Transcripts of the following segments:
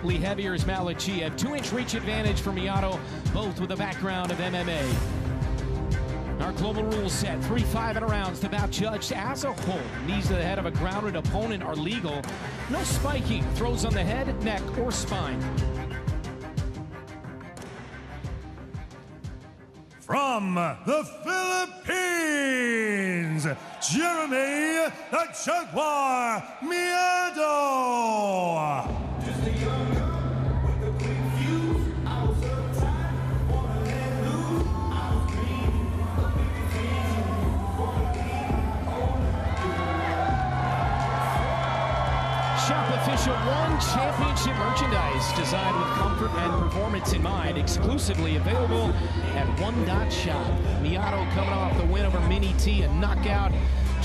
slightly heavier is Malachiev. 2-inch reach advantage for Miadо, both with a background of MMA. Our global rules set, 3 5-minute rounds to bout judged as a whole. Knees to the head of a grounded opponent are legal. No spiking, throws on the head, neck, or spine. From the Philippines, Jeremy the Jaguar Miado. Just a young gun with a quick fuse. I was uptight, wanna let loose. I was green, a big fan, wanna be Shop Official One Championship merchandise designed with comfort and performance in mind. Exclusively available at One Dot Shop. Miado coming off the win over Mini T, a knockout.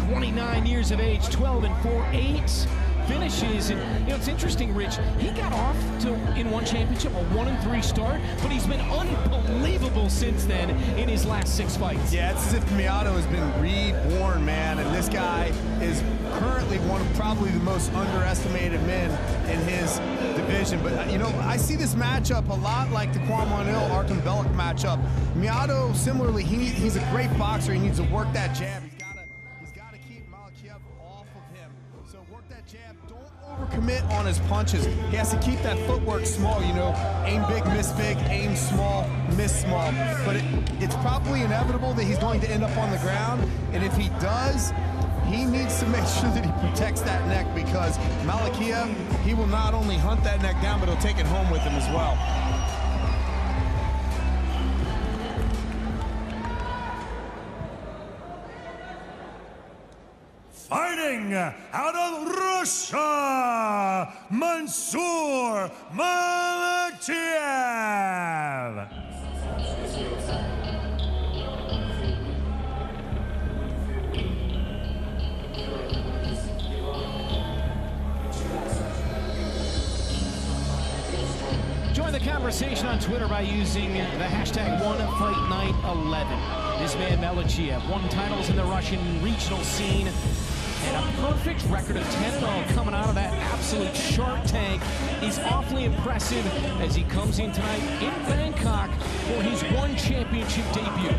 29 years of age, 12 and 4, 8 finishes. And you know, it's interesting, Rich, he got off to in one championship a 1-3 start, but he's been unbelievable since then in his last 6 fights. Yeah, it's as if Miadо has been reborn, man, and this guy is currently one of probably the most underestimated men in his division. But you know, I see this matchup a lot like the Kwame Artem Bellic matchup. Miado, similarly, he's a great boxer. He needs to work that jab. He's got to keep Malachiev off of him. So work that jab. Don't overcommit on his punches. He has to keep that footwork small, you know, aim big, miss big, aim small, miss small. But it's probably inevitable that he's going to end up on the ground, and if he does, he needs to make sure that he protects that neck, because Malachiev, he will not only hunt that neck down, but he'll take it home with him as well. Fighting out of Russia, Mансур Малачиев. Join the conversation on Twitter by using the hashtag #OneFightNight11. This man, Malachiev, won titles in the Russian regional scene and a perfect record of 10-0 coming out of that absolute Shark Tank is awfully impressive as he comes in tonight in Bangkok for his one championship debut.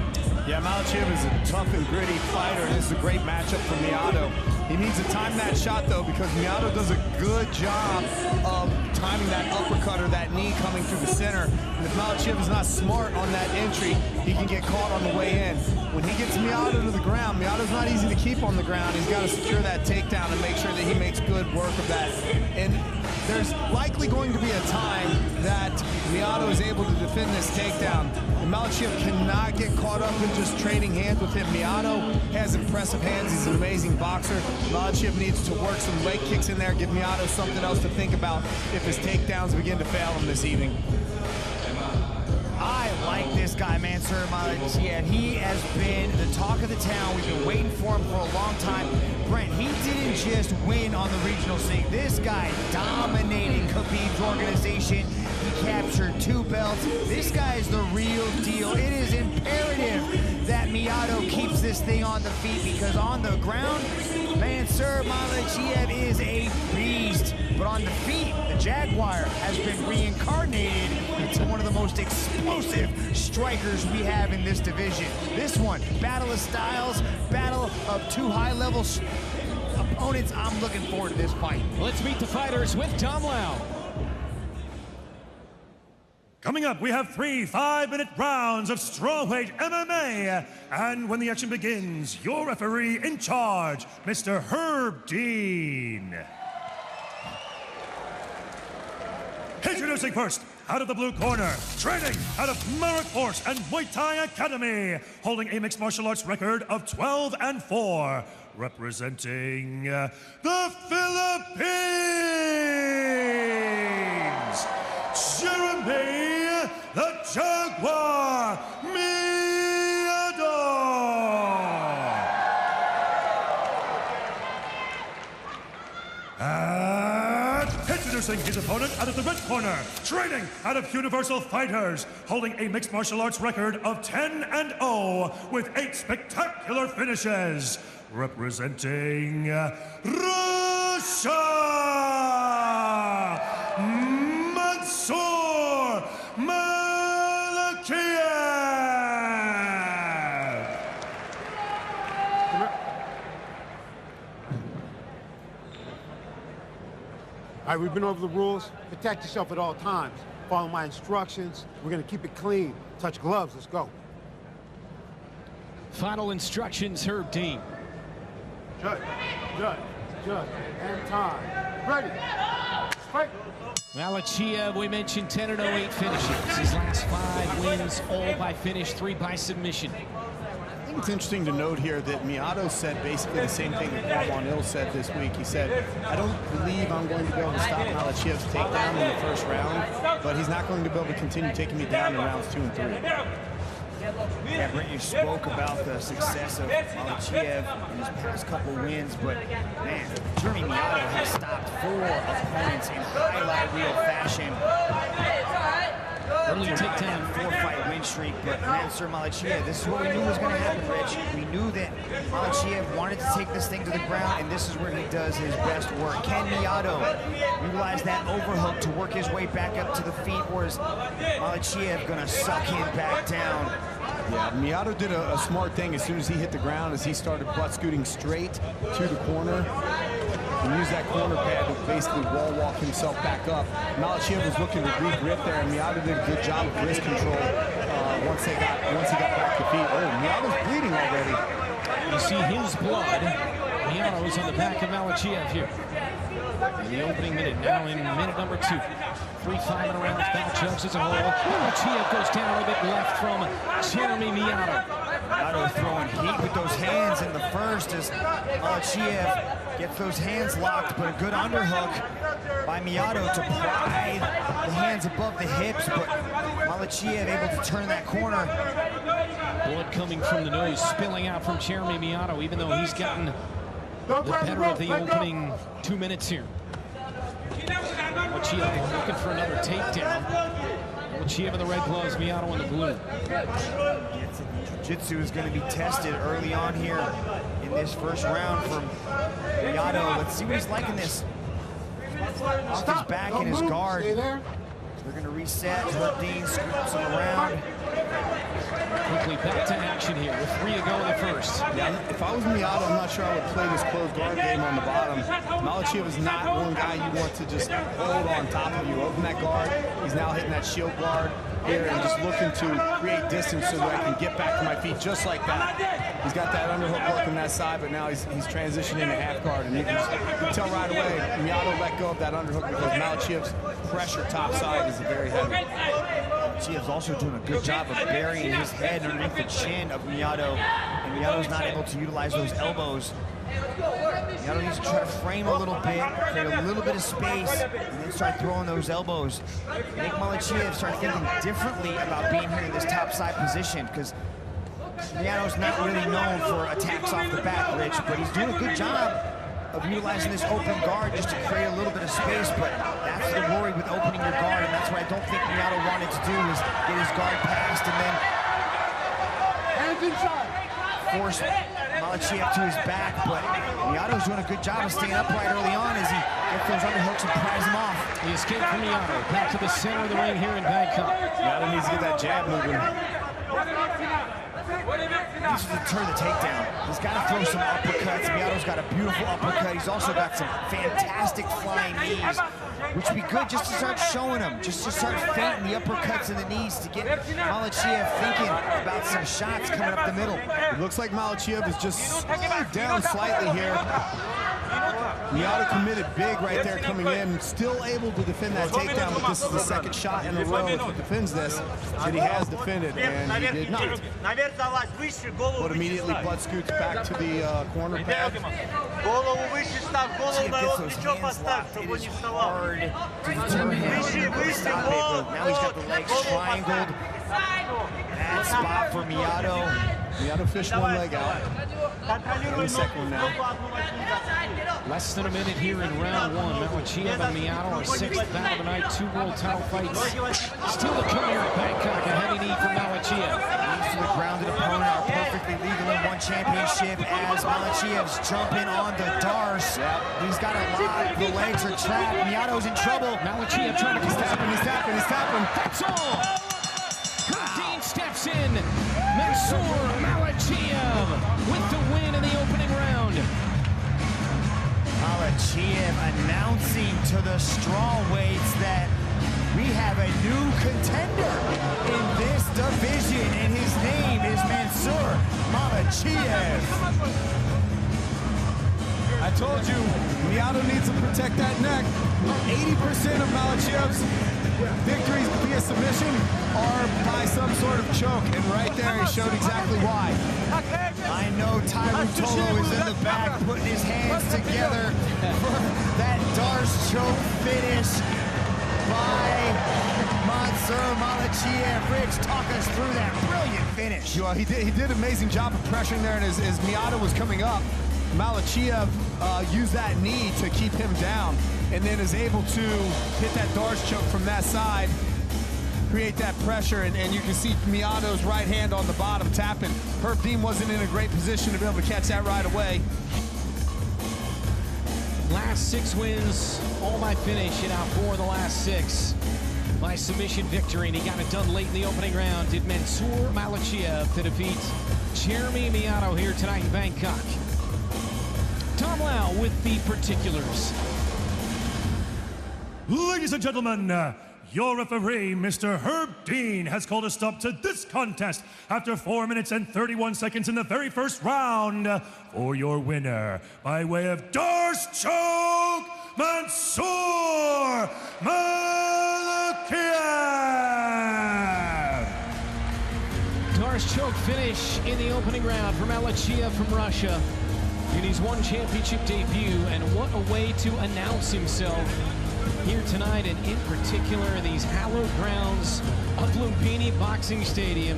Yeah, Malachiev is a tough and gritty fighter, and this is a great matchup for Miado. He needs to time that shot, though, because Miaddo does a good job of timing that uppercut or that knee coming through the center. And if Malachiev is not smart on that entry, he can get caught on the way in. When he gets Miaddo to the ground, Miado's not easy to keep on the ground. He's got to secure that takedown and make sure that he makes good work of that. And there's likely going to be a time that Miaddo is able to defend this takedown. And Malachiev cannot get caught up in just trading hands with him. Miaddo has impressive hands. He's an amazing boxer. Malachiev needs to work some leg kicks in there, give Miaddo something else to think about if his takedowns begin to fail him this evening. I like this guy, Mансур Малачиев. He has been the talk of the town. We've been waiting for him for a long time. Brent, he didn't just win on the regional scene. This guy dominated Khabib's organization. He captured 2 belts. This guy is the real deal. It is imperative that Miaddo keeps this thing on the feet, because on the ground, Mансур Малачиев is a beast. But on the feet, the Jaguar has been reincarnated into one of the most explosive strikers we have in this division. This one, battle of styles, battle of 2 high-level opponents. I'm looking forward to this fight. Let's meet the fighters with Tom Lau. Coming up, we have 3 5-minute rounds of strawweight MMA. And when the action begins, your referee in charge, Mr. Herb Dean. Introducing first, out of the blue corner, training out of Marek Horse and Muay Thai Academy, holding a mixed martial arts record of 12 and 4, representing the Philippines, Jeremi the Jaguar Miado. And introducing his opponent out of the red corner, training out of Universal Fighters, holding a mixed martial arts record of 10 and 0 with 8 spectacular finishes, representing Russia, Monsur. Malachiev. All right, we've been over the rules. Protect yourself at all times. Follow my instructions. We're gonna keep it clean. Touch gloves, let's go. Final instructions, Herb Dean. Judge, and time. Ready. Fight. Malachiev, we mentioned 10-08 finishes. His last 5 wins, all by finish, 3 by submission. I think it's interesting to note here that Miadо said basically the same thing that Juan Hill said this week. He said, I don't believe I'm going to be able to stop Malachiev's takedown in the first round, but he's not going to be able to continue taking me down in rounds 2 and 3. Yeah, Brent, you spoke about the success of Malachiev in his past couple wins, but man, Jeremy Miadо has stopped 4 opponents in highlight reel fashion. Early takedown, 4-fight win streak, but Mансур Малачиев, this is what we knew was going to happen, Rich. We knew that Malachiev wanted to take this thing to the ground, and this is where he does his best work. Can Miaddo utilize that overhook to work his way back up to the feet, or is Malachiev going to suck him back down? Yeah, Miaddo did a smart thing as soon as he hit the ground, as he started butt scooting straight to the corner and used that corner pad to basically wall walk himself back up. Malachiev was looking to regroup there, and Miaddo did a good job of wrist control once he got back to feet. Oh, Miado's bleeding already. You see his blood. Miado's on the back of Malachiev here. In the opening minute, now in minute number 2. 3 5-minute rounds, back jumps as a whole. Malachiev goes down a bit left from Jeremy Miaddo. Miaddo throwing heat with those hands in the first as Malachiev gets those hands locked, but a good underhook by Miaddo to pry the hands above the hips, but Malachiev able to turn that corner. Blood coming from the nose, spilling out from Jeremy Miaddo, even though he's gotten the better of the opening 2 minutes here. Malachiev looking for another takedown. Malachiev in the red gloves, Miaddo in the blue. Jiu-jitsu is going to be tested early on here in this first round from Miaddo. Let's see what he's like in this. Off his back and his guard. They're going to reset. Herb Dean scoops him around. Quickly back to action here with 3 to go in the first. Yeah, if I was Miaddo, I'm not sure I would play this closed guard game on the bottom. Malachiev is not one guy you want to just hold on top of you. Open that guard. He's now hitting that shield guard here and just looking to create distance so that I can get back to my feet just like that. He's got that underhook working that side, but now he's transitioning to half guard, and you can tell right away Miaddo let go of that underhook because Malachiev's pressure top side is very heavy. Malachiev's also doing a good job of burying his head underneath the chin of Miaddo, and Miado's not able to utilize those elbows. Miaddo needs to try to frame a little bit, create a little bit of space, and then start throwing those elbows. Make Malachiev start thinking differently about being here in this top side position, because Miado's not really known for attacks off the back, Rich, but he's doing a good job of utilizing this open guard just to create a little bit of space, but that's the worry with opening your guard, and that's what I don't think Miaddo wanted to do, is get his guard passed and then force Malachiev to his back, but Miado's doing a good job of staying upright early on as he gets those underhooks and pries him off. The escape from Miaddo, back to the center of the ring here in Bangkok. Miaddo needs to get that jab moving. He needs to deter the takedown. He's got to throw some uppercuts. Miado's got a beautiful uppercut. He's also got some fantastic flying knees, which would be good just to start showing him, just to start feinting the uppercuts and the knees to get Malachiev thinking about some shots coming up the middle. It looks like Malachiev is just down slightly here. Miaddo committed big right there coming in, still able to defend that takedown, but this is the second shot in a row if he defends this that he has defended, and he did not. But immediately butt scoots back to the corner pad. Malachiev gets those hands locked. It is hard to deter him. Stop it, but now he's got the legs triangled. Bad spot for Miaddo. Miaddo fished one leg out. And the second one now. Less than a minute here in round 1. Malachiev and Miaddo, our 6th bout of the night, 2 world title fights. Still to come here at Bangkok, a heavy knee from Malachiev. Knees to the grounded opponent, our perfectly legal in 1 championship as Malachiev's jumping on the Darce. He's got a lock, the legs are trapped, Miado's in trouble. Malachiev trying to... He's tapping. That's all! Malachiev announcing to the strawweights that we have a new contender in this division, and his name is Mансур Малачиев. I told you, Mиадо needs to protect that neck. 80% of Malachiev's victories via submission are by some sort of choke, and right there he showed exactly why. I know Tyron Tolo is in the back putting his hands together for that Darce choke finish by Mансур Malachiev. Rich, talk us through that brilliant finish. Well, he did an amazing job of pressuring there, and as Mиадо was coming up, Malachiev used that knee to keep him down, and then is able to hit that Darce choke from that side, create that pressure, and you can see Miado's right hand on the bottom tapping. Herb Dean wasn't in a great position to be able to catch that right away. Last 6 wins, all by finish, and out 4 of the last 6 by submission victory, and he got it done late in the opening round. Did Mансур Malachiev to defeat Джереми Миадо here tonight in Bangkok. Tom Lau with the particulars. Ladies and gentlemen, your referee, Mr. Herb Dean, has called a stop to this contest after 4 minutes and 31 seconds in the very first round. For your winner, by way of Darce choke, Mансур Malachiev. Darce choke finish in the opening round for Malachiev from Russia. In his one championship debut, and what a way to announce himself here tonight, and in particular in these hallowed grounds of Lumpini Boxing Stadium.